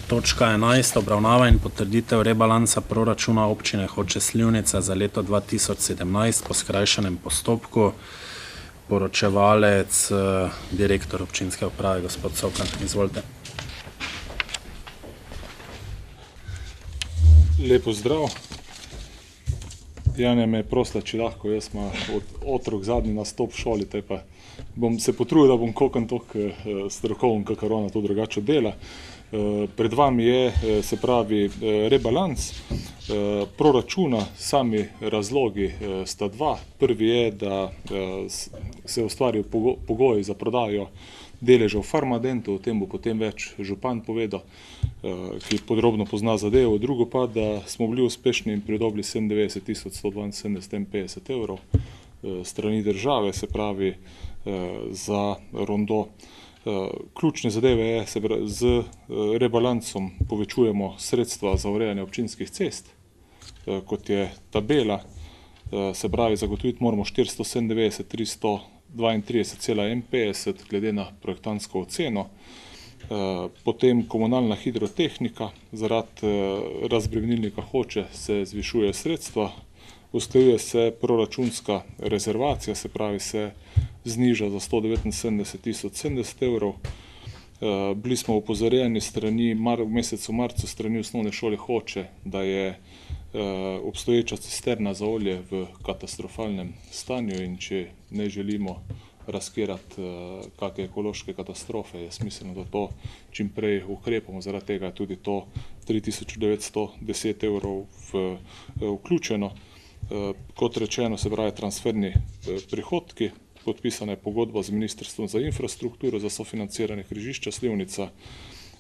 Točka 11. Obravnava in potrditev rebalansa proračuna občine Hoče - Slivnica za leto 2017 po skrajšanem postopku. Poročevalec, direktor občinske uprave, gospod Cokan. Izvolite. Lepo zdrav. Janja me je prosila, če lahko, jaz ima otrok zadnji nastop v šoli, te pa bom se potrudil, da bom kolikor toliko strokoven, kakor ona to drugače dela. Pred vami je, se pravi, rebalans proračuna. Sami razlogi sta dva. Prvi je, da se ustvarjajo pogoji za prodajo deležev Farmadentu, o tem bo potem več župan povedal, ki podrobno pozna zadevo. Drugo pa, da smo bili uspešni in pridobili 97.172,50 evrov strani države, se pravi za rondo. Ključne zadeve je, z rebalansom povečujemo sredstva za urejanje občinskih cest, kot je tabela, se pravi zagotoviti moramo 497.332,51 glede na projektantsko oceno. Potem komunalna hidrotehnika, zaradi razbremenilnika Hoče se zvišuje sredstva, usklajuje se proračunska rezervacija, se pravi se zniža za 179.070 evrov. Bili smo opozorjeni strani v mesecu marcu strani osnovne šole Hoče, da je obstoječa cisterna za olje v katastrofalnem stanju in če ne želimo riskirati kakšne ekološke katastrofe, je smiselno, da to čim prej ukrepamo. Zaradi tega je tudi to 3.910 evrov vključeno. Kot rečeno, se pravi transferni prihodki, podpisana je pogodba z Ministrstvom za infrastrukturo za sofinanciranje križišča Slivnica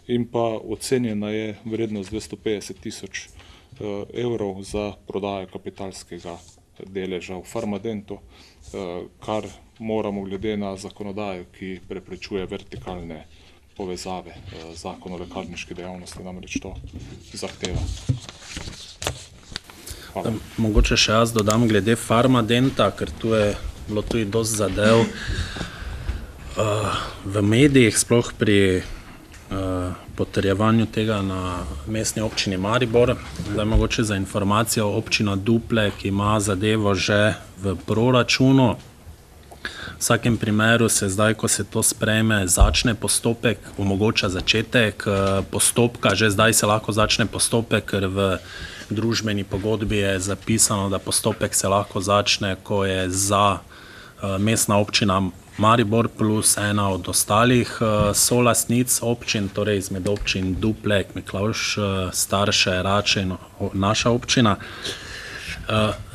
in pa ocenjena je vrednost 250.000 evrov za prodajo kapitalskega deleža v Farmadentu, kar moramo glede na zakonodajo, ki preprečuje vertikalne povezave. Zakon o lekarniški dejavnosti namreč to zahteva. Hvala. Mogoče še jaz dodam glede Farmadenta, ker tu je bilo tudi dosti zadev v medijih, sploh pri potrjevanju tega na mestni občini Maribor. Zdaj mogoče za informacijo, občina Duple, ki ima zadevo že v proračunu. V vsakem primeru se zdaj, ko se to sprejme, začne postopek, omogoča začetek postopka. Že zdaj se lahko začne postopek, ker v družbeni pogodbi je zapisano, da postopek se lahko začne, ko je za mestna občina Maribor plus ena od ostalih solastnic občin, torej izmed občin Duple, Miklavž, Starše, Rače in naša občina.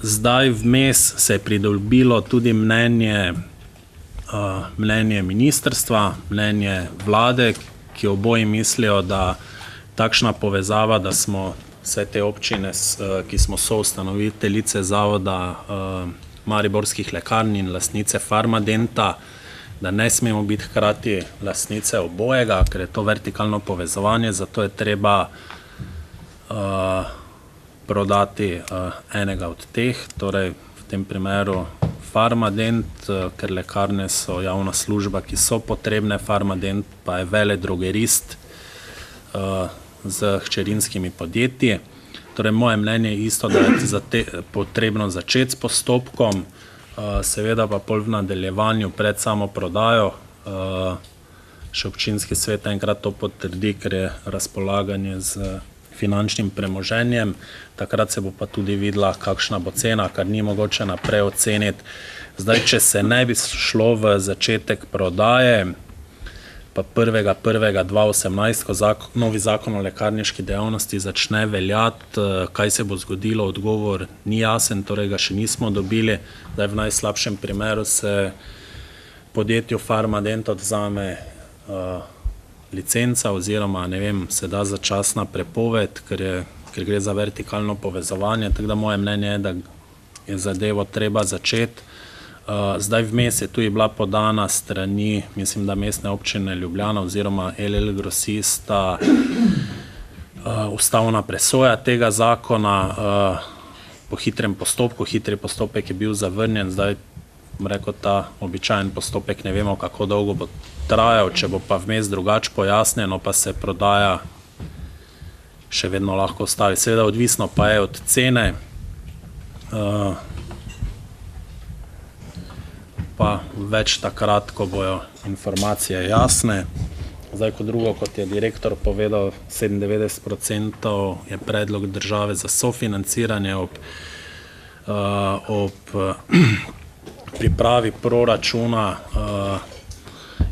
Zdaj vmes se je pridobilo tudi mnenje ministrstva, mnenje vlade, ki oboji mislijo, da takšna povezava, da smo vse te občine, ki smo soustanoviteljice zavoda mariborskih lekarn in lastnice Farmadenta, da ne smemo biti hkrati lastnice obojega, ker je to vertikalno povezovanje, zato je treba prodati enega od teh, torej v tem primeru Farmadent, ker lekarne so javna služba, ki so potrebne, Farmadent pa je veledrogerist z hčerinskimi podjetji. Torej, moje mnenje je isto, da je potrebno začeti s postopkom, seveda pa pol v nadaljevanju pred samo prodajo še občinski svet enkrat to potrdi, ker je razpolaganje z finančnim premoženjem. Takrat se bo pa tudi videla, kakšna bo cena, kar ni mogoče naprej oceniti. Zdaj, če se ne bi šlo v začetek prodaje, pa 1.1.2018, ko novi zakon o lekarniški dejavnosti začne veljati, kaj se bo zgodilo, odgovor ni jasen, torej ga še nismo dobili. Zdaj v najslabšem primeru se podjetju Farmadent odvzame licenca oziroma, ne vem, se da začasna prepoved, ker gre za vertikalno povezovanje, tako da moje mnenje je, da je zadevo treba začeti. Zdaj vmes je tudi bila podana strani, mislim, da mestne občine Ljubljana oziroma LL Grosista ustavna presoja tega zakona po hitrem postopku. Hitri postopek je bil zavrnjen, zdaj bom rekel, ta običajen postopek ne vemo, kako dolgo bo trajal, če bo pa vmes drugače pojasnjeno, pa se prodaja še vedno lahko ustavi. Seveda odvisno pa je od cene, pa več takrat, ko bojo informacije jasne. Zdaj, kot drugo, kot je direktor povedal, 97% je predlog države za sofinanciranje ob pripravi proračuna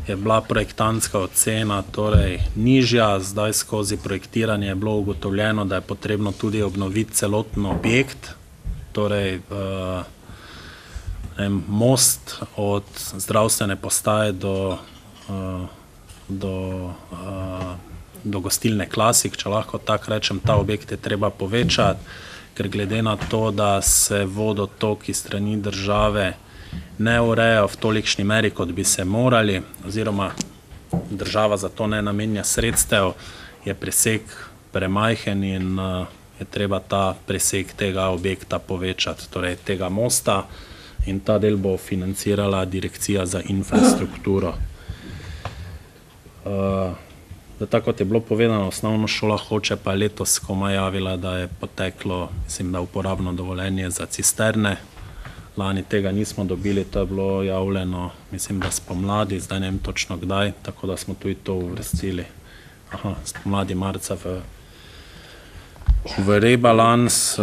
je bila projektantska ocena torej nižja, zdaj skozi projektiranje je bilo ugotovljeno, da je potrebno tudi obnoviti celoten objekt, torej most od zdravstvene postaje do gostilne Klasik, če lahko tako rečem, ta objekt je treba povečati, ker glede na to, da se vodotoki strani države ne urejajo v tolikšni meri, kot bi se morali, oziroma država za to ne namenja sredstev, je presek premajhen in je treba ta presek tega objekta povečati, torej tega mosta, in ta del bo financirala Direkcija za infrastrukturo. Tako kot je bilo povedano, osnovna šola Hoče pa je letos komaj javila, da je poteklo, mislim, da uporabno dovoljenje za cisterne. Lani tega nismo dobili, to je bilo javljeno, mislim, da spomladi, zdaj ne vem točno kdaj, tako da smo tudi to uvrstili. Spomladi marca v rebalans.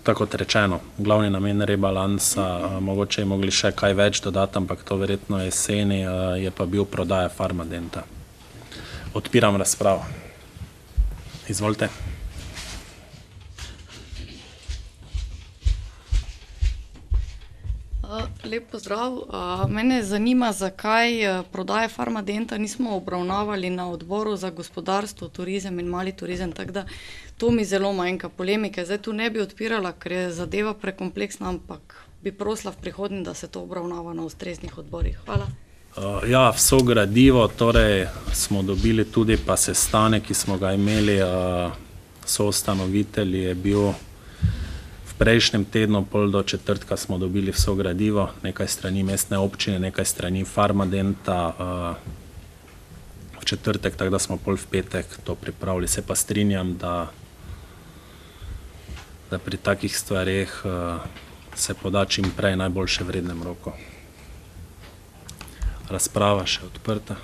Tako kot rečeno, glavni namen rebalansa, mogoče je mogli še kaj več dodati, ampak to verjetno jeseni, je pa bil prodaja Farmadenta. Odpiram razpravo. Izvolite. Lep pozdrav. Mene zanima, zakaj prodaje Farmadenta nismo obravnavali na odboru za gospodarstvo, turizem in mali turizem, tako da to mi zelo manjka polemike. Zdaj tu ne bi odpirala, ker je zadeva prekompleksna, ampak bi prosila v prihodnje, da se to obravnava na ustreznih odborih. Hvala. Ja, vso gradivo, torej smo dobili tudi pa sestanek, ki smo ga imeli, soustanovitelji je bil v prejšnjem tednu, pol do četrtka smo dobili vso gradivo, nekaj strani mestne občine, nekaj strani Farmadenta v četrtek, tako da smo pol v petek to pripravili. Se pa strinjam, da pri takih stvareh se poda čim prej najboljše v rednem roku. Razprava še odprta.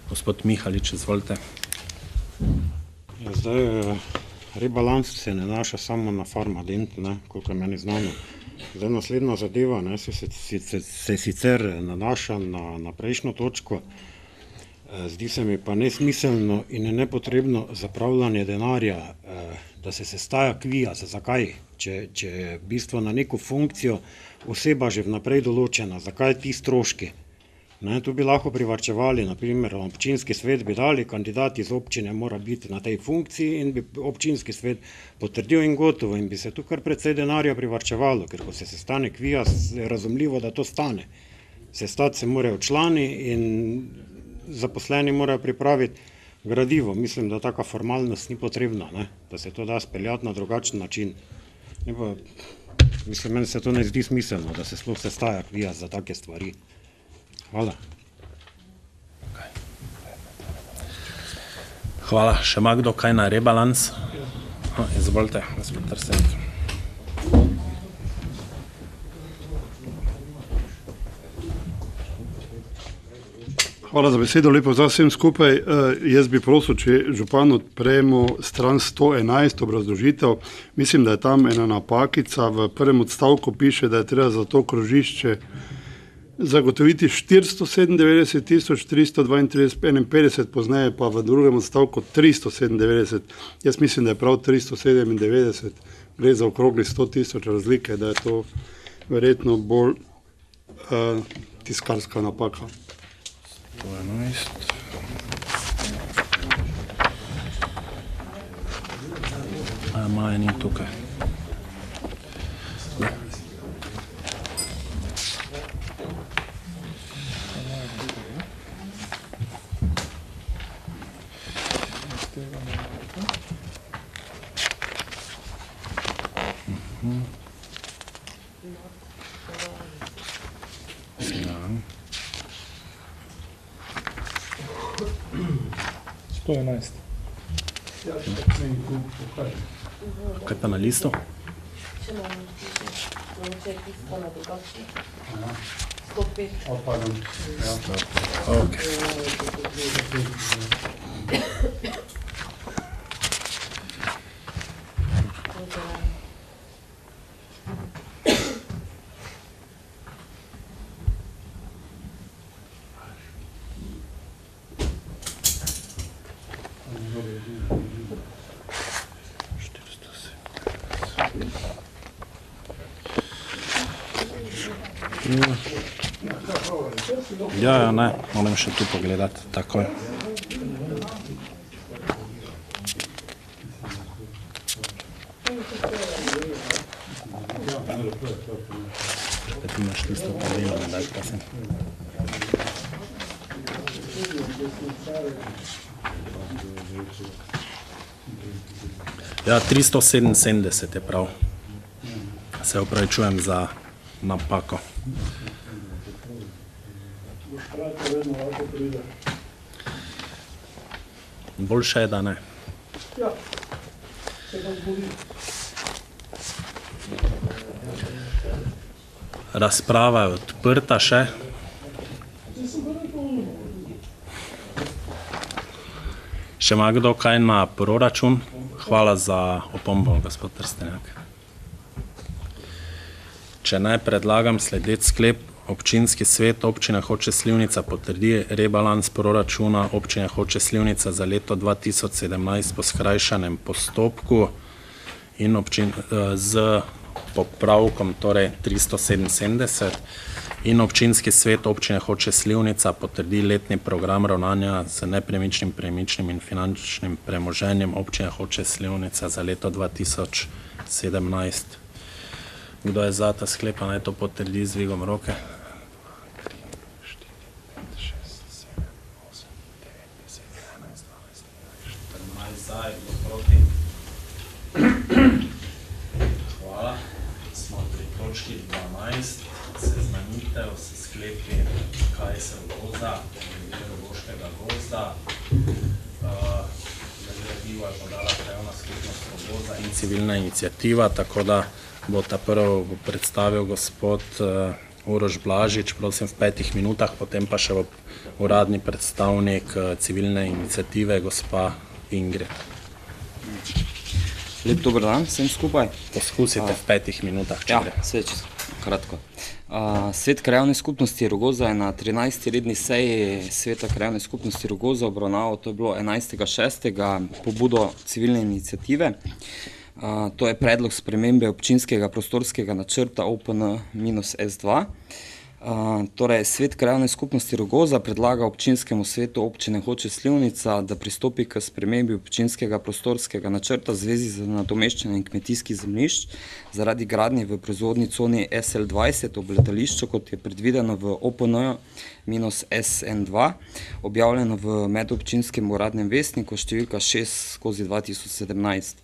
Gospod Mihalič, izvolite. Zdaj, rebalans se ne nanaša samo na Farmadent, koliko je meni znano. Zdaj, naslednja zadeva se sicer nanaša na prejšnjo točko. Zdi se mi pa nesmiselno in nepotrebno zapravljanje denarja, da se sestaja kviaz. Zakaj? Če je v bistvu na neko funkcijo oseba že vnaprej določena, zakaj ti stroški? Tu bi lahko privarčevali, naprimer občinski svet bi dali, kandidat iz občine mora biti na tej funkciji in bi občinski svet potrdil in gotovo in bi se tu kar precej denarja privarčevalo, ker ko se sestane kviaz, je razumljivo, da to stane. Sestati se morajo člani in zaposleni morajo pripraviti gradivo. Mislim, da taka formalnost ni potrebna, da se to da speljati na drugačen način. Mislim, meni se to ne zdi smiselno, da se sploh sestaja kviaz za take stvari. Hvala. Hvala. Še ima kdo kaj na rebalans? Izvolite, gospod Trsenk. Hvala za besedo, lepo za vsem skupaj. Jaz bi prosil, če župan odpremo stran 111 obrazložitev. Mislim, da je tam ena napakica. V prvem odstavku piše, da je treba za to krožišče zagotoviti 497.332,51, pozneje pa v drugem odstavku 397. Jaz mislim, da je prav 397, gre za okrogli 100.000 razlike, da je to verjetno bolj tiskarska napaka. 111. Maja ni tukaj. 111. Kaj pa na listu? Okay. Ja, ne, moram še tu pogledati, takoj. Ti imaš tisto pravilo, ne daj, prosim. Ja, 377 je prav. Se opravičujem za napako. Boljše je, da ne. Razprava je odprta še. Še ima kdo kaj na proračun? Hvala za opombo, gospod Trstenjak. Če ne, predlagam sledeč sklep. Občinski svet Občine Hoče - Slivnica potrdi rebalans proračuna Občine Hoče - Slivnica za leto 2017 po skrajšanem postopku in z popravkom, torej 377, in Občinski svet Občine Hoče - Slivnica potrdi letni program ravnanja z nepremičnim, premičnim in finančnim premoženjem Občine Hoče - Slivnica za leto 2017. Kdo je za ta sklep, naj to potrdi z dvigom roke? 14, proti. Hvala. Smo pri točki 12. Seznanitev s sklepi, kaj se uvoza, glede Rogoškega gozda. Gradivo je podala krajevna skupnost Rogoza in civilna iniciativa, tako da bo ta prvo predstavil gospod Uroš Blažič, prosim v 5 minutah, potem pa še bo uradni predstavnik civilne iniciative, gospa Ingrid. Lep dober dan vsem skupaj. Poskusite v 5 minutah, če gre. Ja, svet kratko. Svet krajevne skupnosti Rogoza je na 13. redni seji Sveta krajevne skupnosti Rogoza obravnaval, to je bilo 11.6. pobudo civilne iniciative. To je predlog spremembe občinskega prostorskega načrta OPN-S2. Torej, Svet krajevne skupnosti Rogoza predlaga občinskemu svetu Občine Hoče - Slivnica, da pristopi k spremembi občinskega prostorskega načrta v zvezi z nadomeščanjem kmetijskih zemljišč zaradi gradnje v proizvodni coni SL20 ob letališču, kot je predvideno v OPN-SN2, objavljeno v medobčinskem uradnem vestniku številka 6/2017.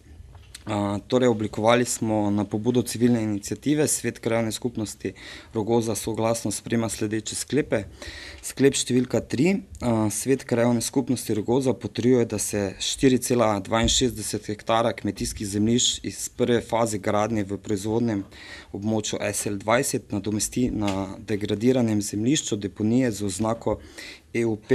Torej, oblikovali smo na pobudo civilne iniciative. Svet krajevne skupnosti Rogoza soglasno sprejema sledeče sklepe. Sklep številka 3. Svet krajevne skupnosti Rogoza potrjuje, da se 4,62 hektara kmetijskih zemljišč iz prve faze gradnje v proizvodnem območju SL20 nadomesti na degradiranem zemljišču deponije z oznako EUP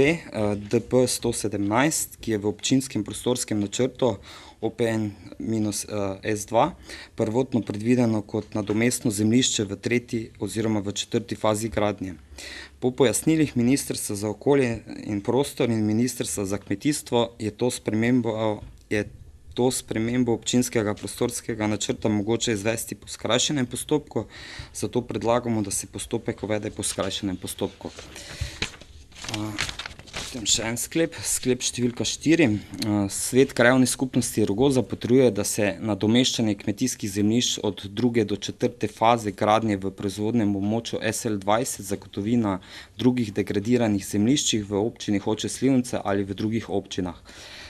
DP 117, ki je v občinskem prostorskem načrtu OPN-S2 prvotno predvideno kot nadomestno zemljišče v 3. oziroma v 4. fazi gradnje. Po pojasnilih Ministrstva za okolje in prostor in Ministrstva za kmetijstvo je to spremembo občinskega prostorskega načrta mogoče izvesti po skrajšanem postopku, zato predlagamo, da se postopek uvede po skrajšanem postopku. Potem še en sklep, sklep številka 4. Svet krajevne skupnosti Rogoza potrjuje, da se nadomeščanje kmetijskih zemljišč od 2. do 4. faze gradnje v proizvodnem območju SL20 zagotovi na drugih degradiranih zemljiščih v občini Hoče - Slivnica ali v drugih občinah.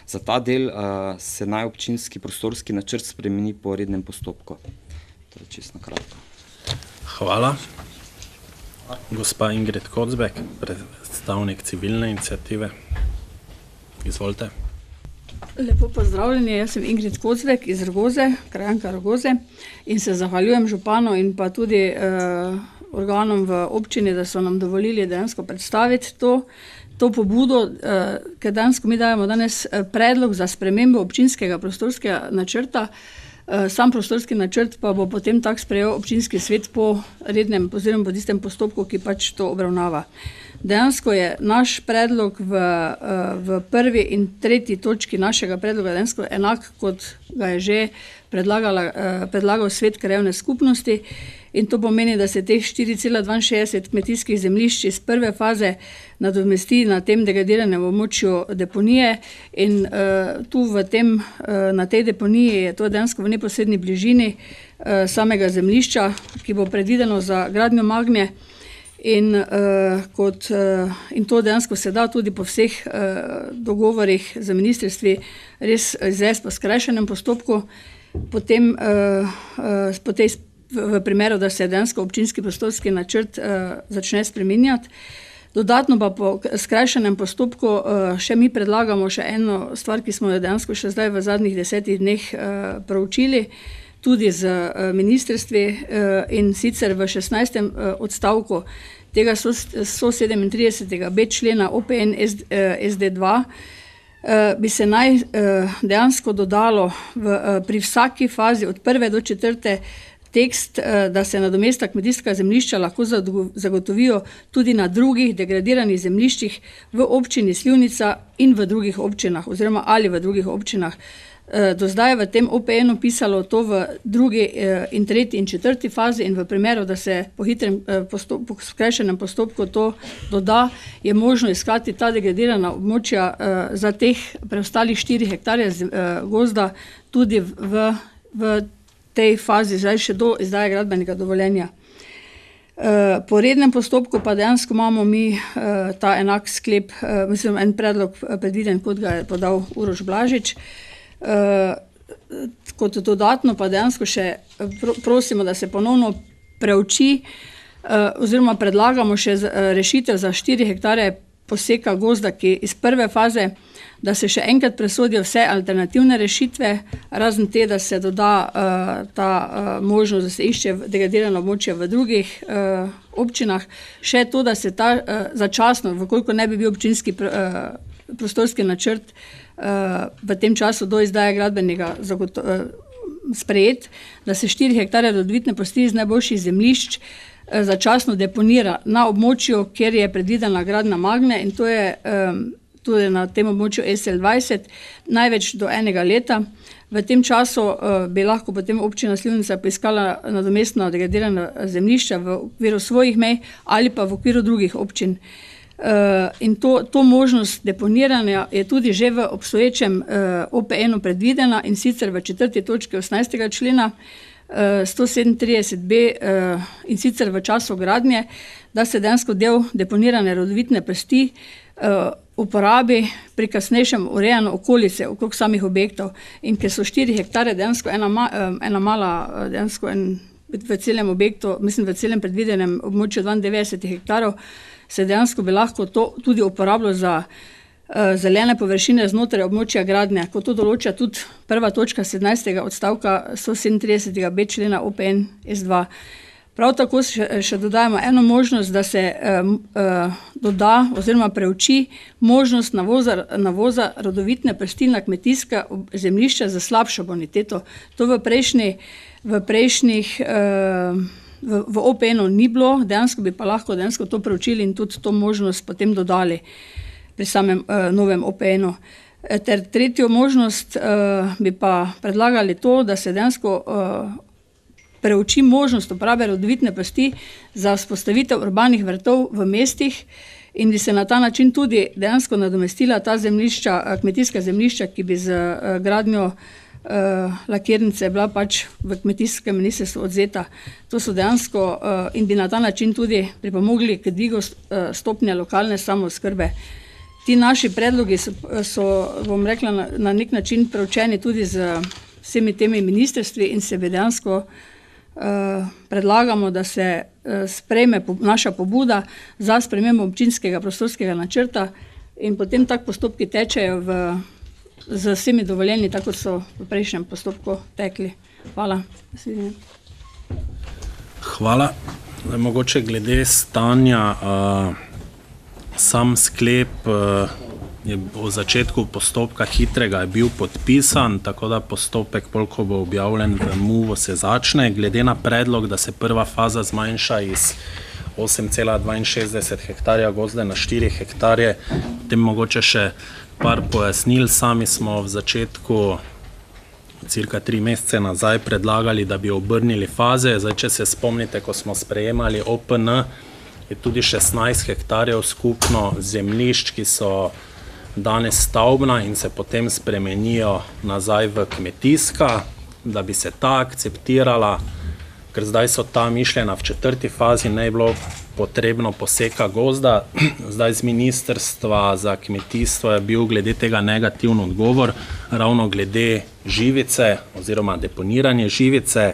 Za ta del se naj občinski prostorski načrt spremeni po rednem postopku. To je čisto kratko. Hvala. Gospa Ingrid Kocbek, predstavnik civilne iniciative. Izvolite. Lepo pozdravljeni, jaz sem Ingrid Kozlek iz Rogoze, krajanka Rogoze, in se zahvaljujem županu in pa tudi organom v občini, da so nam dovolili dejansko predstaviti to pobudo, ker dejansko mi dajemo danes predlog za spremembo občinskega prostorskega načrta. Sam prostorski načrt pa bo potem tak sprejel občinski svet po rednem oziroma po tistem postopku, ki pač to obravnava. Dejansko je naš predlog v prvi in tretji točki našega predloga dejansko enak, kot ga je že predlagal svet krajevne skupnosti, in to pomeni, da se teh 4,62 kmetijskih zemljišč iz prve faze nadomesti na tem degradiranem območju deponije, in tu na tej deponiji je to dejansko v neposredni bližini samega zemljišča, ki bo predvideno za gradnjo Magne. In to dejansko se da tudi po vseh dogovorih z ministrstvi res izvesti po skrajšanem postopku, potem v primeru, da se dejansko občinski prostorski načrt začne spreminjati. Dodatno pa po skrajšanem postopku še mi predlagamo še eno stvar, ki smo jo dejansko še zdaj v zadnjih 10 dneh proučili, tudi z ministrstvi, in sicer v 16. odstavku tega 137b člena OPN SD2 bi se naj dejansko dodalo pri vsaki fazi od 1. do 4. tekst, da se nadomestna kmetijska zemljišča lahko zagotovijo tudi na drugih degradiranih zemljiščih v občini Slivnica in v drugih občinah oziroma ali v drugih občinah. Do zdaj je v tem OPN-u pisalo to v drugi in tretji in četrti fazi, in v primeru, da se po skrajšanem postopku to doda, je možno iskati ta degradirana območja za teh preostalih 4 hektarje gozda tudi v tej fazi, zdaj še do izdaje gradbenega dovoljenja. Po rednem postopku pa dejansko imamo mi ta enak sklep, en predlog predviden, kot ga je podal Uroš Blažič. Kot dodatno pa dejansko še prosimo, da se ponovno preuči oziroma predlagamo še rešitev za 4 hektarje poseka gozda, ki iz prve faze, da se še enkrat presodijo vse alternativne rešitve, razen te, da se doda ta možnost, da se išče degradirano območje v drugih občinah. Še to, da se ta začasno, vkolikor ne bi bil občinski prostorski načrt v tem času do izdaje gradbenega sprejet, da se 4 hektarje rodovitne plasti iz najboljših zemljišč začasno deponira na območju, kjer je predvidena gradnja Magne, in to je tudi na tem območju SL20, največ do 1 leta. V tem času bi lahko potem občina Slivnica poiskala nadomestno degradirana zemljišča v okviru svojih mej ali pa v okviru drugih občin. In to možnost deponiranja je tudi že v obstoječem OPN-u predvidena, in sicer v 4. točki 18. člena 137b, in sicer v času gradnje, da se dejansko del deponirane rodovitne plasti uporabi pri kasnejšem urejanju okolice okrog samih objektov. In ker so 4 hektarje dejansko ena mala, dejansko v celem objektu, mislim v celem predvidenem območju 92 hektarov, se dejansko bi lahko to tudi uporabilo za zelene površine znotraj območja gradnje, kot to določa tudi 1. točka 17. odstavka 137b člena OPN S2. Prav tako še dodajamo eno možnost, da se doda oziroma preuči možnost navoza rodovitne plasti na kmetijska zemljišča za slabšo boniteto. To v OPN-u ni bilo, dejansko bi pa lahko dejansko to preučili in tudi to možnost potem dodali pri samem novem OPN-u. Ter tretjo možnost bi pa predlagali to, da se dejansko preuči možnost uporabe rodovitne plasti za vzpostavitev urbanih vrtov v mestih, in bi se na ta način tudi dejansko nadomestila ta zemljišča, kmetijska zemljišča, ki bi z gradnjo lakirnice bila pač v kmetijskem ministrstvu odzeta. To so dejansko in bi na ta način tudi pripomogli k dvigu stopnje lokalne samooskrbe. Ti naši predlogi so, bom rekla, na nek način preučeni tudi z vsemi temi ministrstvi in se bi dejansko predlagamo, da se sprejme naša pobuda za spremembo občinskega prostorskega načrta, in potem tak postopki tečejo v z vsemi dovoljenji, tako kot so v prejšnjem postopku tekli. Hvala. Hvala. Zdaj, mogoče glede stanja, sam sklep je v začetku postopka hitrega je bil podpisan, tako da postopek, koliko bo objavljen v MUV-u, se začne. Glede na predlog, da se prva faza zmanjša iz 8,62 hektarja gozda na 4 hektarje, potem mogoče še par pojasnil. Sami smo v začetku, cirka 3 mesece nazaj, predlagali, da bi obrnili faze. Zdaj, če se spomnite, ko smo sprejemali OPN, je tudi 16 hektarjev skupno zemljišč, ki so danes stavbna in se potem spremenijo nazaj v kmetijska, da bi se ta akceptirala, ker zdaj so ta mišljena v 4. fazi, ne je bilo potrebno poseka gozda. Zdaj z Ministrstva za kmetijstvo je bil glede tega negativen odgovor, ravno glede živice oziroma deponiranje živice.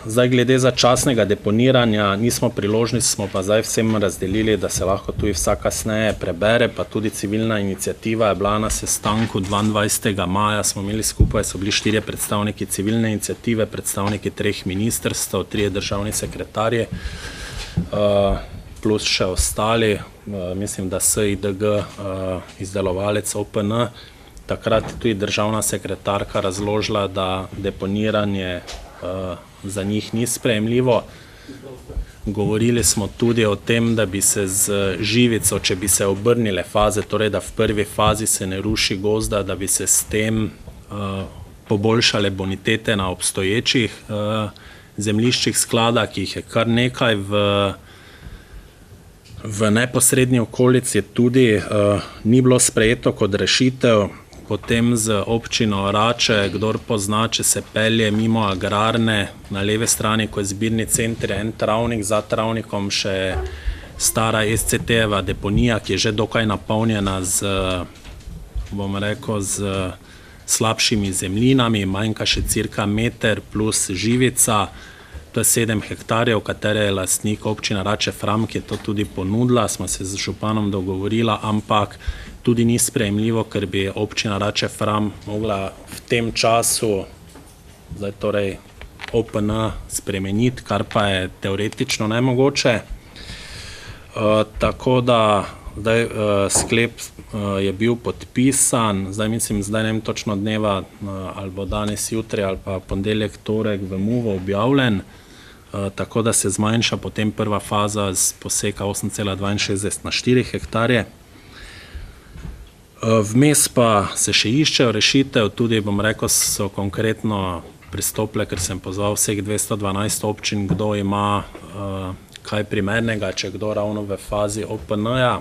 Zdaj glede začasnega deponiranja nismo priložnosti, smo pa zdaj vsem razdelili, da se lahko tudi vsak kasneje prebere, pa tudi civilna iniciativa je bila na sestanku 22. maja, smo imeli skupaj, so bili 4 predstavniki civilne iniciative, predstavniki 3 ministrstev, 3 državni sekretarji, plus še ostali, mislim, da SIDG, izdelovalec OPN. Takrat je tudi državna sekretarka razložila, da deponiranje za njih ni sprejemljivo. Govorili smo tudi o tem, da bi se z živico, če bi se obrnile faze, torej da v prvi fazi se ne ruši gozda, da bi se s tem poboljšale bonitete na obstoječih zemljiščih sklada, ki jih je kar nekaj v neposrednji okolici, tudi ni bilo sprejeto kot rešitev. Potem z občino Rače, kdor pozna, če se pelje mimo agrarne, na leve strani, ko je zbirni center, en travnik, za travnikom še stara SCT-jeva deponija, ki je že dokaj napolnjena z, bom rekel, z slabšimi zemljinami, manjka še cirka meter plus živica, to je 7 hektarjev, katere je lastnik občina Rače Fram, ki je to tudi ponudila, smo se z županom dogovorila, ampak tudi ni sprejemljivo, ker bi občina Rače Fram mogla v tem času, zdaj torej OPN spremeniti, kar pa je teoretično nemogoče. Tako da zdaj sklep je bil podpisan, zdaj mislim, zdaj ne vem točno dneva, ali bo danes jutri ali pa ponedeljek, torek v MUV objavljen, tako da se zmanjša potem prva faza z poseka 8,62 na 4 hektarje. Vmes pa se še iščejo rešitev, tudi bom rekel, so konkretno pristopile, ker sem pozval vseh 212 občin, kdo ima kaj primernega, če kdo ravno v fazi OPN-ja.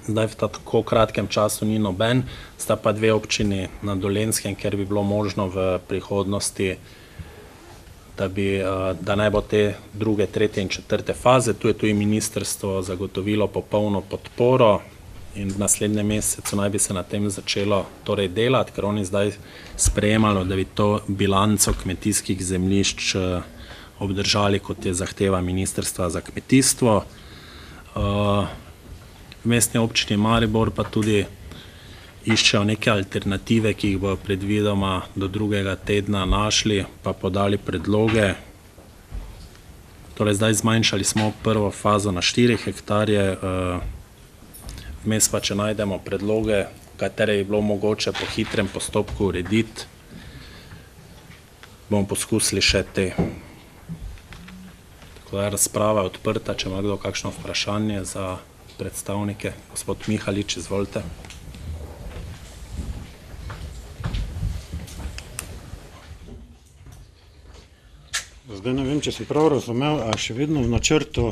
Zdaj v tako kratkem času ni noben, sta pa 2 občini na Dolenjskem, ker bi bilo možno v prihodnosti, da ne bo te 2., 3. in 4. faze. Tu je tudi ministrstvo zagotovilo popolno podporo in v naslednjem mesecu naj bi se na tem začelo torej delati, ker oni zdaj sprejemalo, da bi to bilanco kmetijskih zemljišč obdržali, kot je zahteva Ministrstva za kmetijstvo. V mestni občini Maribor pa tudi iščejo neke alternative, ki jih bojo predvidoma do 2. tedna našli, pa podali predloge. Torej zdaj zmanjšali smo prvo fazo na 4 hektarje, vmes pa, če najdemo predloge, katere je bilo mogoče po hitrem postopku urediti, bomo poskusili še te. Tako da razprava je odprta, če ima kdo kakšno vprašanje za predstavnike. Gospod Mihalič, izvolite. Zdaj ne vem, če sem prav razumel, a še vedno v načrtu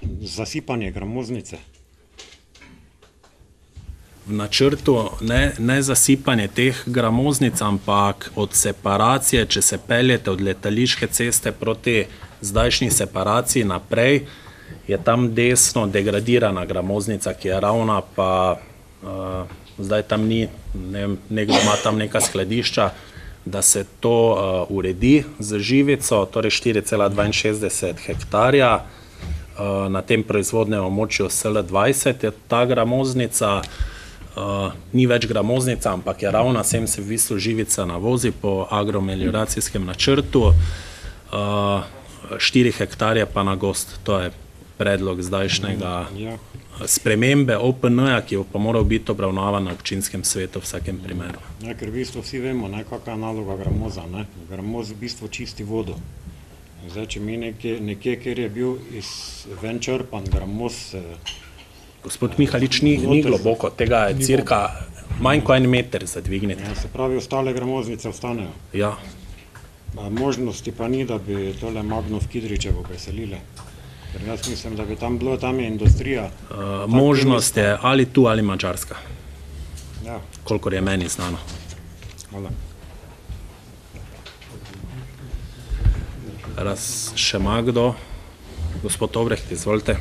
zasipanje gramoznice? V načrtu ne zasipanje teh gramoznic, ampak od separacije, če se peljete od letališke ceste proti zdajšnji separaciji naprej, je tam desno degradirana gramoznica, ki je ravna, pa zdaj tam ni, nekdo ima tam neka skladišča, da se to uredi z živico, torej 4,62 hektarja, na tem proizvodnem območju SL20 je ta gramoznica. ni več gramoznica, ampak je ravna, sem se v bistvu živica navozi po agromelioracijskem načrtu, 4 hektarje pa na gost. To je predlog zdajšnjega spremembe OPN-ja, ki bo pa moral biti obravnavan na občinskem svetu v vsakem primeru. Ja, ker v bistvu vsi vemo, kakva je naloga gramoza. Gramoz v bistvu čisti vodo. Zdaj, če mi nekje, kjer je bil ven črpan gramoz... Gospod Mihalič, ni globoko, tega je cirka manj kot 1 meter zadvigniti. Ja, se pravi, ostale gramoznice ostanejo. Ja. Možnosti pa ni, da bi tole Magno v Kidričevo preselile. Ker jaz mislim, da bi tam je industrija. Možnost je ali tu ali Madžarska, Ja, kolikor je meni znano. hvala. Še ima kdo? Gospod Obreht, izvolite.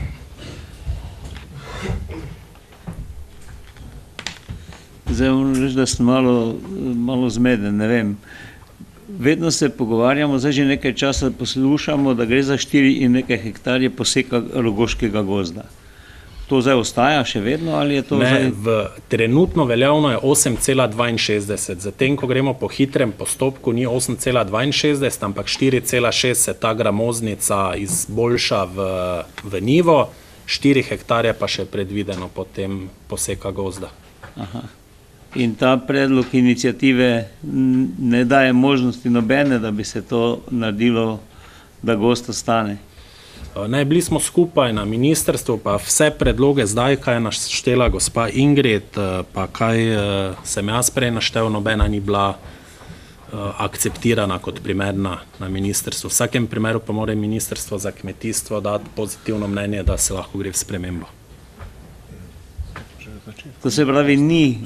Zdaj moram reči, da sem malo zmeden, ne vem. Vedno se pogovarjamo, zdaj že nekaj časa poslušamo, da gre za 4 in nekaj hektarje poseka rogoškega gozda. To zdaj ostaja še vedno ali je to zdaj? Trenutno veljavno je 8,62. Zatem, ko gremo po hitrem postopku, ni 8,62, ampak 4,6 se ta gramoznica izboljša v nivo, 4 hektarje pa še predvideno potem poseka gozda. Aha. In ta predlog iniciative ne daje možnosti nobene, da bi se to naredilo, da gost ostane? Ne, bili smo skupaj na ministrstvu, pa vse predloge zdaj, kaj je naštela gospa Ingrid, pa kaj sem jaz prej naštel, nobena ni bila akceptirana kot primerna na ministrstvu. V vsakem primeru pa mora ministrstvo za kmetijstvo dati pozitivno mnenje, da se lahko gre v spremembo. To se pravi, ni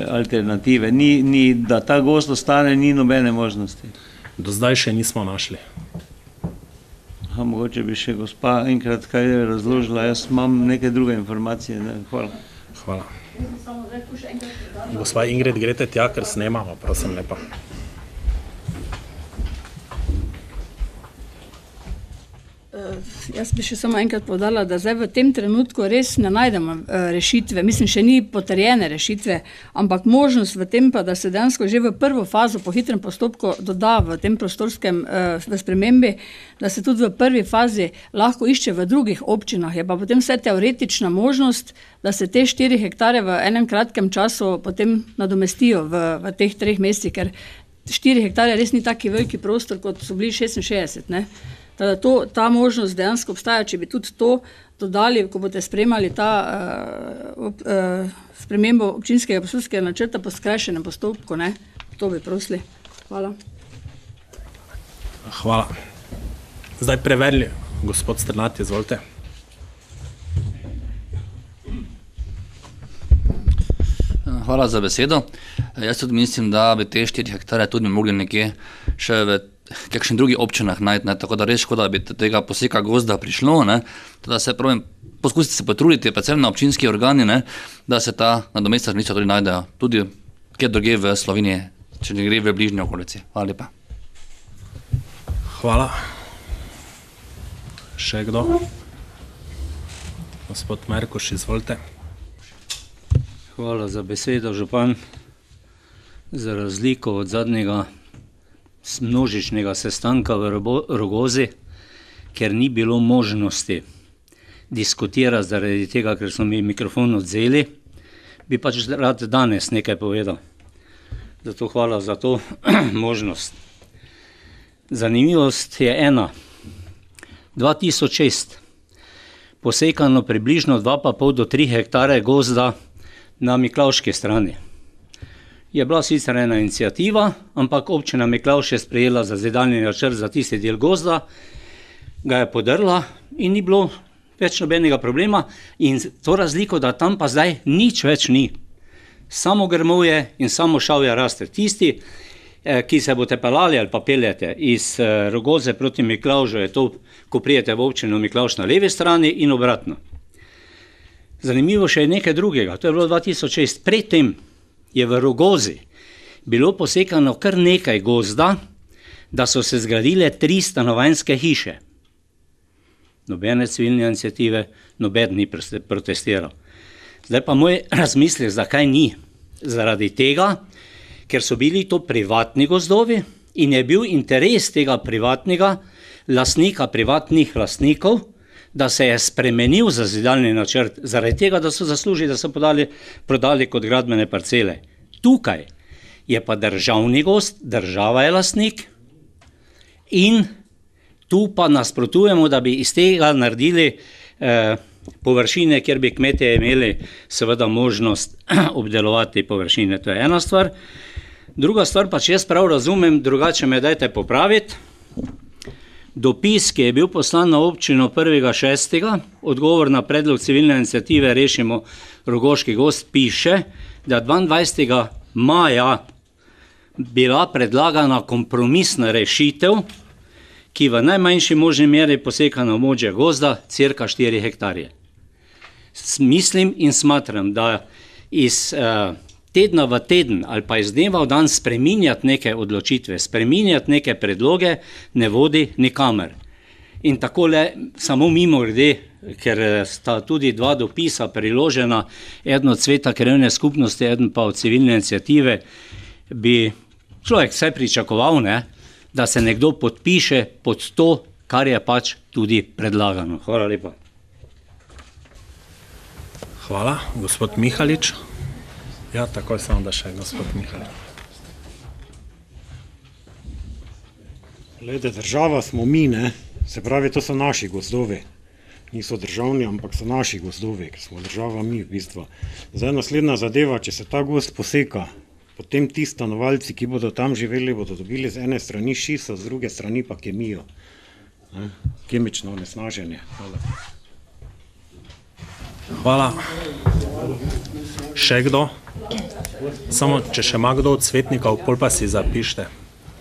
alternative, ni, da ta gost ostane, ni nobene možnosti. Do zdaj še nismo našli. Mogoče bi še gospa enkrat kaj razložila, jaz imam neke druge informacije. Hvala. Hvala. Gospa Ingrid, greste tja, ker snemamo, prosim lepa. Jaz bi še samo enkrat povedala, da zdaj v tem trenutku res ne najdemo rešitve, mislim, še ni potrjene rešitve, ampak možnost v tem pa, da se dejansko že v prvo fazo po hitrem postopku doda v tem prostorskem v spremembi, da se tudi v prvi fazi lahko išče v drugih občinah, je pa potem vse teoretična možnost, da se te 4 hektarje v enem kratkem času potem nadomestijo v teh 3 mestih, ker 4 hektarje res ni taki veliki prostor, kot so bili 66, ne. Ta možnost dejansko obstaja, če bi tudi to dodali, ko boste spremljali ta spremembo občinskega prostorskega načrta po skrajšanem postopku, ne? To bi prosili. Hvala. Hvala. Zdaj preverili, gospod Strnat, izvolite. Hvala za besedo. Jaz tudi mislim, da bi te 4 hektarje tudi mogli nekje še v kakšnih drugih občinah najti, tako da res škoda, da bi tega poseka gozda prišlo, da se poskusite se potruditi, predvsem na občinski organi, da se ta nadomestna zemljišča tudi najdejo, tudi kjer drugje v Sloveniji, če ne gre v bližnji okolici. Hvala lepa. Hvala. Še kdo? Gospod Merkuš, izvolite. Hvala za besedo, župan. Za razliko od zadnjega množičnega sestanka v Rogozi, ker ni bilo možnosti diskutirati zaradi tega, ker so mi mikrofon odzeli, bi pač rad danes nekaj povedal. Zato hvala za to možnost. Zanimivost je ena. 2006 posekano približno 2,5 do 3 hektare gozda na Miklavški strani. Je bila sicer ena iniciativa, ampak občina Miklavž je sprejela zazidalni načrt za tisti del gozda, ga je podrla in ni bilo več nobenega problema in to razliko, da tam pa zdaj nič več ni. Samo grmovje in samo šavje raste. Tisti, ki se boste pelali ali pa peljete iz Rogoze proti Miklavžu, je to, ko prijete v občino Miklavž na levi strani in obratno. Zanimivo še je nekaj drugega, to je bilo 2006, predtem je v Rogozi bilo posekano kar nekaj gozda, da so se zgradile 3 stanovanjske hiše. Nobene civilne iniciative, noben ni protestiral. Zdaj pa moj razmislek, zakaj ni. Zaradi tega, ker so bili to privatni gozdovi in je bil interes tega privatnega lastnika, privatnih lastnikov, da se je spremenil zazidalni načrt, zaradi tega, da so zaslužili, da so prodali kot gradbene parcele. Tukaj je pa državni gozd, država je lastnik in tu pa nasprotujemo, da bi iz tega naredili površine, kjer bi kmetje imeli seveda možnost obdelovati površine. To je ena stvar. Druga stvar pa, če jaz prav razumem, drugače me dajte popraviti. Dopis, ki je bil poslan na občino 1.6., odgovor na predlog civilne iniciative Rešimo Rogoški gozd, piše, da 22. maja bila predlagana kompromisna rešitev, ki v najmanjši možni meri poseka na območje gozda cirka 4 hektarje. Mislim in smatram, da iz tedna v teden ali pa iz dneva v dan spreminjati neke odločitve, spreminjati neke predloge ne vodi nikamer. In takole samo mimo grede, ker sta tudi 2 dopisa priložena, eden od Sveta krajevne skupnosti, eden pa od civilne iniciative, bi človek vse pričakoval, ne, da se nekdo podpiše pod to, kar je pač tudi predlagano. Hvala lepa. Hvala. Gospod Mihalič. Ja, takoj samo da še gospod Mihalič. Glede, država smo mi, ne? Se pravi, to so naši gozdovi. Niso državni, ampak so naši gozdovi, ker smo država mi v bistvu. Zdaj naslednja zadeva, če se ta gozd poseka, potem ti stanovalci, ki bodo tam živeli, bodo dobili z ene strani šiso, z druge strani pa kemijo. Kemično onesnaženje. Hvala. Še kdo? Samo, če še ima kdo od svetnikov, pol pa si zapište.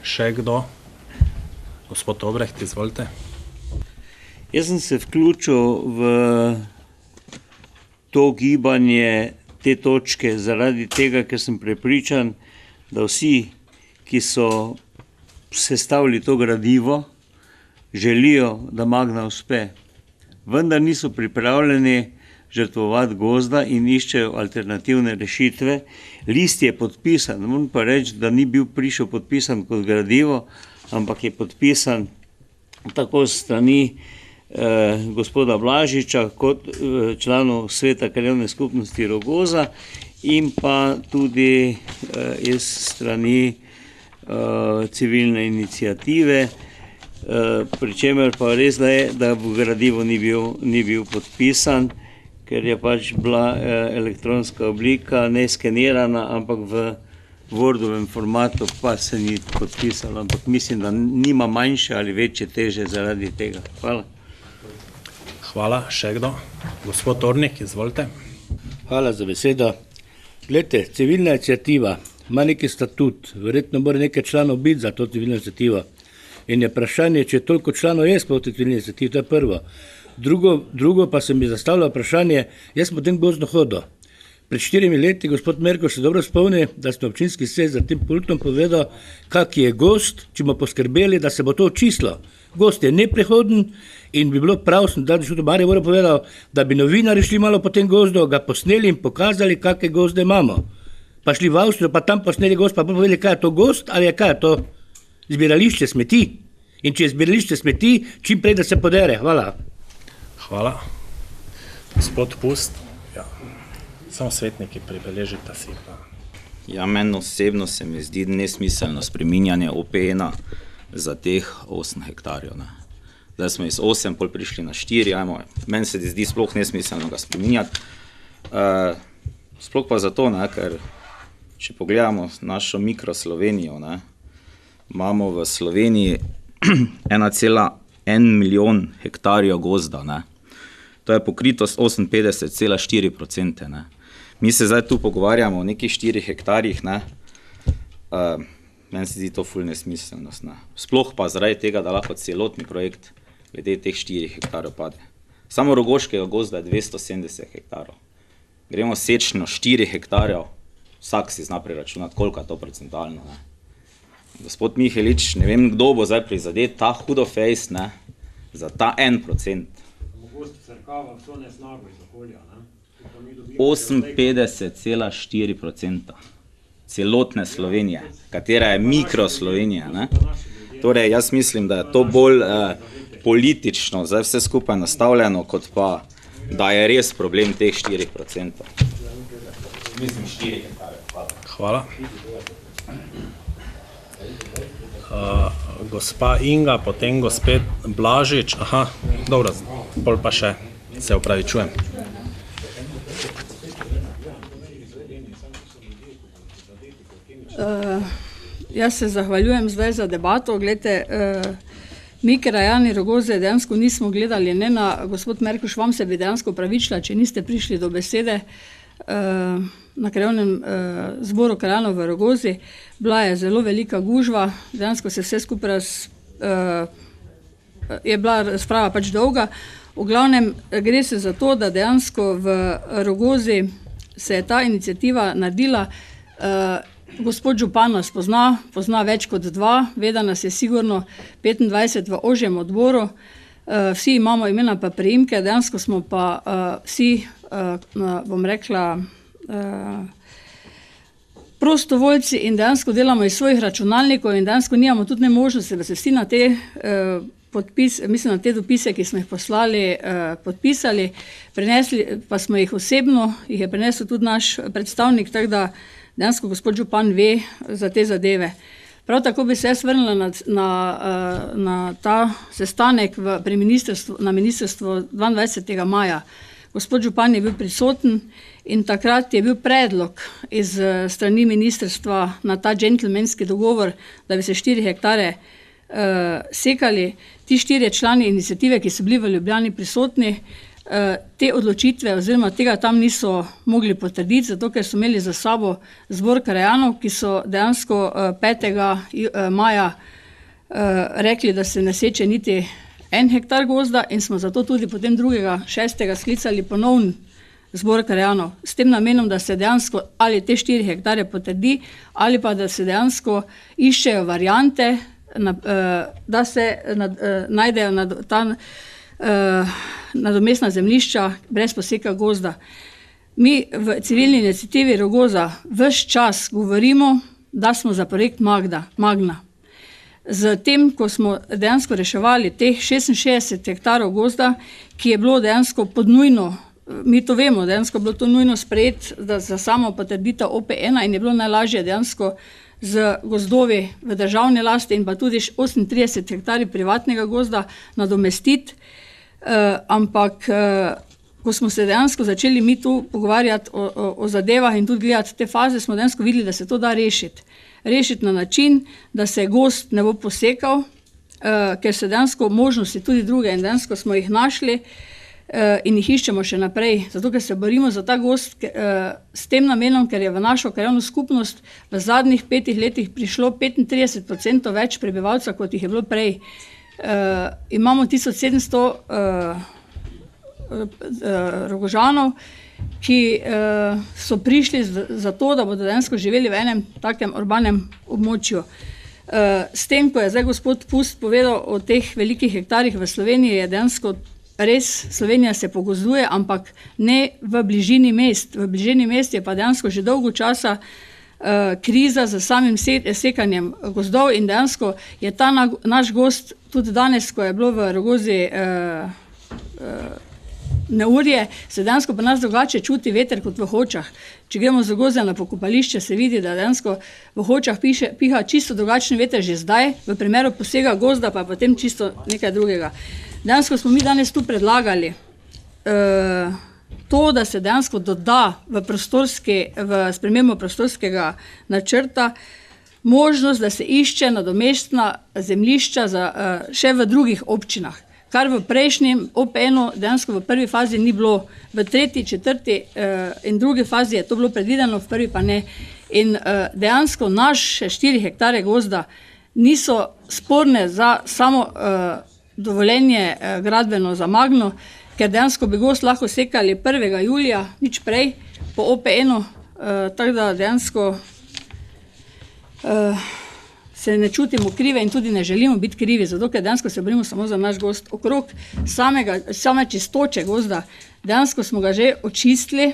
Še kdo? Gospod Obreht, izvolite. Jaz sem se vključil v to gibanje te točke zaradi tega, ker sem prepričan, da vsi, ki so sestavili to gradivo, želijo, da Magna uspe. Vendar niso pripravljeni žrtvovati gozda in iščejo alternativne rešitve. List je podpisan, moram pa reči, da ni bil prišel podpisan kot gradivo, ampak je podpisan tako s strani gospoda Blažiča kot članov Sveta krajevne skupnosti Rogoza in pa tudi iz strani civilne iniciative, pri čemer pa res je, da v gradivu ni bil podpisan, ker je pač bila elektronska oblika, ne skenirana, ampak v Wordovem formatu pa se ni podpisalo, ampak mislim, da nima manjše ali večje teže zaradi tega. Hvala. Hvala. Še kdo? Gospod Ornik, izvolite. Hvala za besedo. Glejte, civilna iniciativa ima neki statut, verjetno mora nekaj članov biti za to civilno iniciativo. In je vprašanje, če toliko članov je sploh civilne iniciative, to je prvo. Drugo pa se mi zastavlja vprašanje, jaz sem potem gozdno hodil. Pred 4 leti, gospod Merko še dobro spomni, da smo občinski svet za tem pultom povedal, kak je gozd, če bomo poskrbeli, da se bo to očistilo. Gozd je neprehoden in bi bilo prav, sem danes tudi Maribor povedal, da bi novinari šli malo po tem gozdu, ga posneli in pokazali, kakve gozde imamo. Pa šli v Avstrijo, pa tam posneli gozd, pa povedali, kaj je to gozd ali kaj je to zbirališče smeti. In če je zbirališče smeti, čim prej, da se podere. Hvala. Hvala. Gospod Pust. Ja. Samo svetniki pribeležite si. Ja, meni osebno se mi zdi nesmiselno spreminjanje OPN-a za teh 8 hektarjev. Ne. Zdaj smo iz 8 pol prišli na 4, meni se zdi sploh nesmiselno ga spreminjati. Sploh pa zato, ne, ker če pogledamo našo mikro Slovenijo, ne, imamo v Sloveniji 1,1 milijon hektarjev gozda. Ne. To je pokritost 58,4%. Ne. Mi se zdaj tu pogovarjamo o nekih 4 hektarjih, ne. Meni se zdi to ful nesmiselnost. Ne. Sploh pa zaradi tega, da lahko celotni projekt glede teh 4 hektarjev pade. Samo Rogoškega gozda je 270 hektarov. Gremo sečno 4 hektarjev, vsak si zna preračunati, koliko je to procentalno. Ne. Gospod Mihalič, ne vem, kdo bo zdaj prizadet ta hudo fejs, ne, za ta 1%. Mogoče crkava vso nesnago iz okolja, ne? 58,4% celotne Slovenije, katera je mikro Slovenija. Ne? Torej, jaz mislim, da je to bolj politično, zdaj vse skupaj nastavljeno, kot pa, da je res problem teh 4%. Mislim 4 hektare. Hvala. Gospa Inga, potem gospod Blažič. Aha, dobro, pol pa še se opravičujem. Jaz se zahvaljujem zdaj za debato. Glejte, mi krajani Rogoze dejansko nismo gledali, ne na gospod Merkuš, vam se bi dejansko pravičila, če niste prišli do besede na krajevnem zboru krajanov v Rogozi. Bila je zelo velika gužva, dejansko se vse skupaj je bila razprava pač dolga. V glavnem gre se za to, da dejansko v Rogozi se je ta iniciativa naredila. Gospod župan nas pozna več kot 2, ve, da nas je sigurno 25 v ožjem odboru. Vsi imamo imena pa priimke, dejansko smo pa vsi, bom rekla, prostovoljci in dejansko delamo iz svojih računalnikov in dejansko nimamo tudi ne možnosti, da se vsi na te na te dopise, ki smo jih poslali, podpisali, prinesli pa smo jih osebno, jih je prinesel tudi naš predstavnik, tako da dejansko gospod župan ve za te zadeve. Prav tako bi se jaz vrnila na ta sestanek na ministrstvo 22. maja. Gospod župan je bil prisoten in takrat je bil predlog iz strani ministrstva na ta džentelmenski dogovor, da bi se 4 hektare sekali. Ti 4 člani iniciative, ki so bili v Ljubljani prisotni, te odločitve oziroma tega tam niso mogli potrditi, zato ker so imeli za sabo zbor krajanov, ki so dejansko 5. maja rekli, da se ne seče niti 1 hektar gozda in smo zato tudi potem 2. 6. sklicali ponovn zbor krajanov. S tem namenom, da se dejansko ali te 4 hektare potrdi ali pa da se dejansko iščejo variante, da se najdejo ta nadomestna zemljišča brez poseka gozda. Mi v civilni iniciativi Rogoza ves čas govorimo, da smo za projekt Magna. Z tem, ko smo dejansko reševali teh 66 hektarov gozda, ki je bilo dejansko pod nujno, mi to vemo, dejansko bilo to nujno sprejet za samo potrditev OP1 in je bilo najlažje dejansko z gozdovi v državni lasti in pa tudi 38 hektarji privatnega gozda nadomestiti. Ampak ko smo se dejansko začeli mi tu pogovarjati o zadevah in tudi gledati te faze, smo dejansko videli, da se to da rešiti. Rešiti na način, da se gozd ne bo posekal, ker se dejansko možnosti tudi druge in dejansko smo jih našli in jih iščemo še naprej, zato ker se borimo za ta gozd s tem namenom, ker je v našo krajevno skupnost v zadnjih 5 letih prišlo 35% več prebivalcev, kot jih je bilo prej. Imamo 1700 Rogožanov, ki so prišli za to, da bodo dejansko živeli v enem takem urbanem območju. S tem, ko je zdaj gospod Pust povedal o teh velikih hektarjih v Sloveniji, je dejansko res Slovenija se pogozduje, ampak ne v bližini mest. V bližini mest je pa dejansko že dolgo časa kriza z samim sekanjem gozdov in dejansko je ta naš gozd tudi danes, ko je bilo v Rogozi neurje, se dejansko pri nas drugače čuti veter kot v Hočah. Če gremo z Rogoze na pokopališče, se vidi, da dejansko v Hočah piha čisto drugačen veter že zdaj, v primeru posega gozda pa potem čisto nekaj drugega. Dejansko smo mi danes tu predlagali to, da se dejansko doda v spremembo prostorskega načrta možnost, da se išče nadomestna zemljišča še v drugih občinah, kar v prejšnjem OP1 dejansko v prvi fazi ni bilo. V 3., 4. in 2. fazi je to bilo predvideno, v prvi pa ne. In dejansko naše 4 hektare gozda niso sporne za samo dovoljenje gradbeno za Magno, ker dejansko bi gozd lahko sekali 1. julija, nič prej, po OP1, tako da dejansko se ne čutimo krive in tudi ne želimo biti krivi, zato ker dejansko se borimo samo za naš gozd. Okrog same čistoče gozda dejansko smo ga že očistili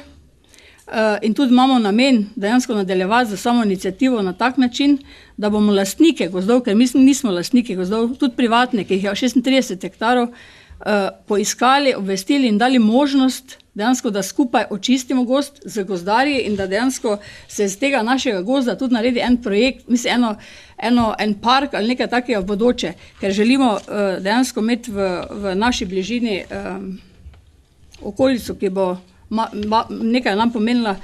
in tudi imamo namen dejansko nadaljevati za samo inicijativo na tak način, da bomo lastnike gozdov, ker mi nismo lastniki gozdov, tudi privatne, ki jih je 36 hektarov, poiskali, obvestili in dali možnost dejansko, da skupaj očistimo gozd z gozdarji in da dejansko se z tega našega gozda tudi naredi en projekt, mislim, en park ali nekaj takega v bodoče, ker želimo dejansko imeti v naši bližini okolico, ki bo nekaj nam pomenila,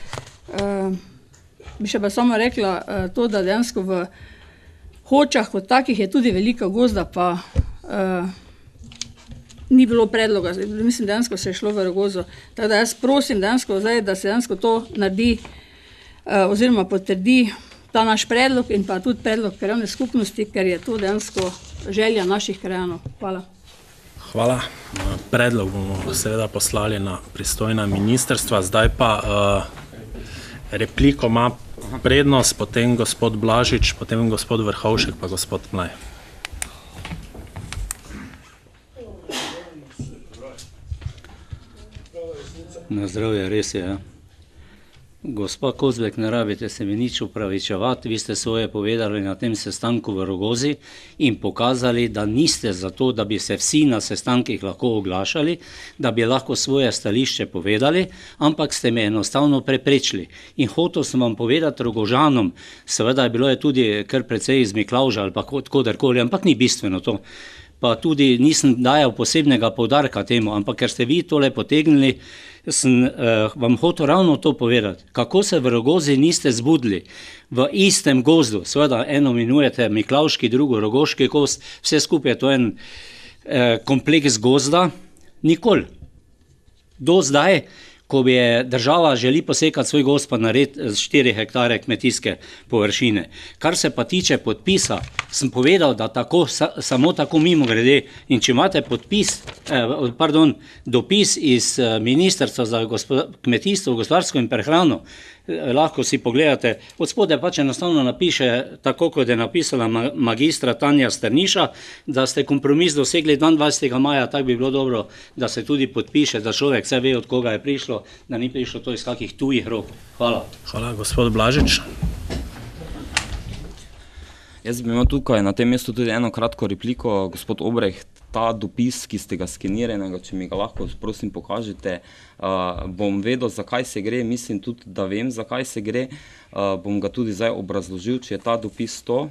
bi še pa samo rekla to, da dejansko v Hočah kot takih je tudi veliko gozda, pa ni bilo predloga, mislim, dejansko se je šlo v Rogozo. Tako da jaz prosim dejansko zdaj, da se dejansko to naredi oziroma potrdi ta naš predlog in pa tudi predlog krajevne skupnosti, ker je to dejansko želja naših krajanov. Hvala. Hvala. Predlog bomo seveda poslali na pristojna ministrstva. Zdaj pa repliko ima prednost, potem gospod Blažič, potem gospod Vrhovšek, pa gospod Mlaj. Na zdravje, res je. Gospa Kozbek, ne rabite se mi nič upravičevati, vi ste svoje povedali na tem sestanku v Rogozi in pokazali, da niste za to, da bi se vsi na sestankih lahko oglašali, da bi lahko svoje stališče povedali, ampak ste me enostavno preprečili. In hotel sem vam povedati Rogožanom, seveda je bilo tudi kar precej iz Miklavža ali pa kodarkoli, ampak ni bistveno to. Pa tudi nisem dajal posebnega poudarka temu, ampak ker ste vi tole potegnili, sem vam hotel ravno to povedati. Kako se v Rogozi niste zbudili v istem gozdu, seveda eno imenujete Miklavški, drugo Rogoški gozd, vse skupaj je to en kompleks gozda, nikoli. Do zdaj, ko bi država želi posekati svoj gozd pa narediti 4 hektare kmetijske površine. Kar se pa tiče podpisa, sem povedal, da tako, samo tako mimo grede. In če imate dopis iz Ministrstva za kmetijstvo, gospodarstvo in prehrano, lahko si pogledate, od spode pač enostavno napiše, tako kot je napisala magistra Tanja Strniša, da ste kompromis dosegli 22. maja, tako bi bilo dobro, da se tudi podpiše, da človek vse ve, od koga je prišlo, da ni prišlo to iz kakih tujih rok. Hvala. Hvala, gospod Blažič. Jaz bi imel tukaj na tem mestu tudi eno kratko repliko, gospod Obreht, ta dopis, ki ste ga skeniranega, če mi ga lahko prosim pokažete, bom vedel, zakaj se gre, mislim tudi, da vem, zakaj se gre, bom ga tudi zdaj obrazložil, če je ta dopis to,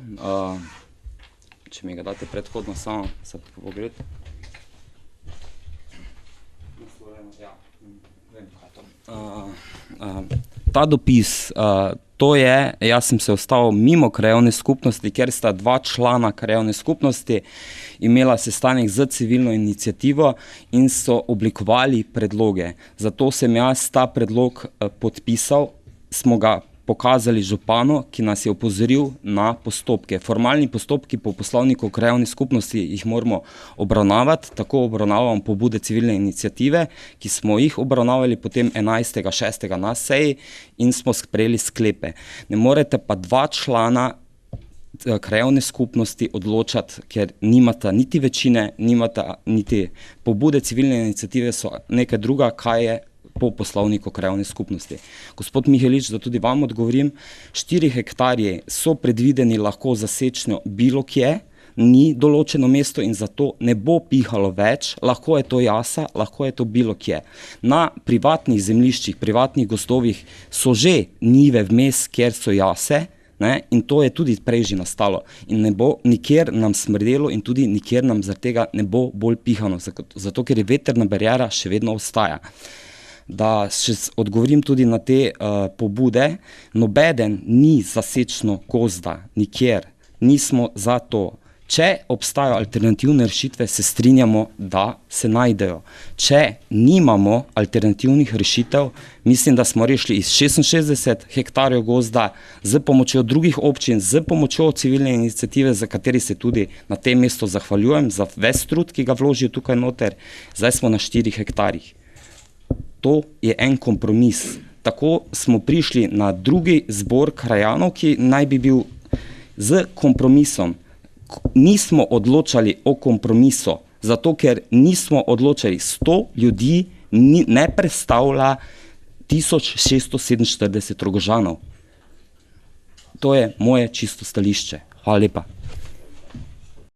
če mi ga date predhodno samo se pogledati. Ta dopis, to je, jaz sem se ostal mimo krajevne skupnosti, ker sta 2 člana krajevne skupnosti imela sestanek z civilno inicijativo in so oblikovali predloge. Zato sem jaz ta predlog podpisal, smo ga pokazali županu, ki nas je opozoril na postopke. Formalni postopki po poslovniku krajevne skupnosti jih moramo obravnavati, tako obravnavamo pobude civilne inicijative, ki smo jih obravnavali potem 11.6. na seji in smo sprejeli sklepe. Ne morete pa 2 člana krajevne skupnosti odločati, ker nimata niti večine, nimata niti pobude civilne inicijative, so nekaj druga, kaj je po poslovniku krajevne skupnosti. Gospod Mihelič, da tudi vam odgovorim, 4 hektarje so predvideni lahko za sečnjo bilo kje, ni določeno mesto in zato ne bo pihalo več, lahko je to jasa, lahko je to bilo kje. Na privatnih zemljiščih, privatnih gozdovih so že njive vmes, kjer so jase, ne, in to je tudi prej že nastalo. In ne bo nikjer nam smrdelo in tudi nikjer nam zaradi tega ne bo bolj pihano, zato ker je vetrna bariera še vedno ostaja. Da še odgovorim tudi na te pobude, nobeden ni za sečno gozda, nikjer, nismo za to. Če obstajajo alternativne rešitve, se strinjamo, da se najdejo. Če nimamo alternativnih rešitev, mislim, da smo rešili iz 66 hektarjev gozda z pomočjo drugih občin, z pomočjo civilne inicijative, za kateri se tudi na tem mestu zahvaljujem, za ves trud, ki ga vložijo tukaj noter, zdaj smo na 4 hektarjih. To je en kompromis. Tako smo prišli na drugi zbor krajanov, ki naj bi bil z kompromisom. Nismo odločali o kompromisu, zato ker nismo odločali 100 ljudi, ne predstavlja 1647 Rogožanov. To je moje čisto stališče. Hvala lepa.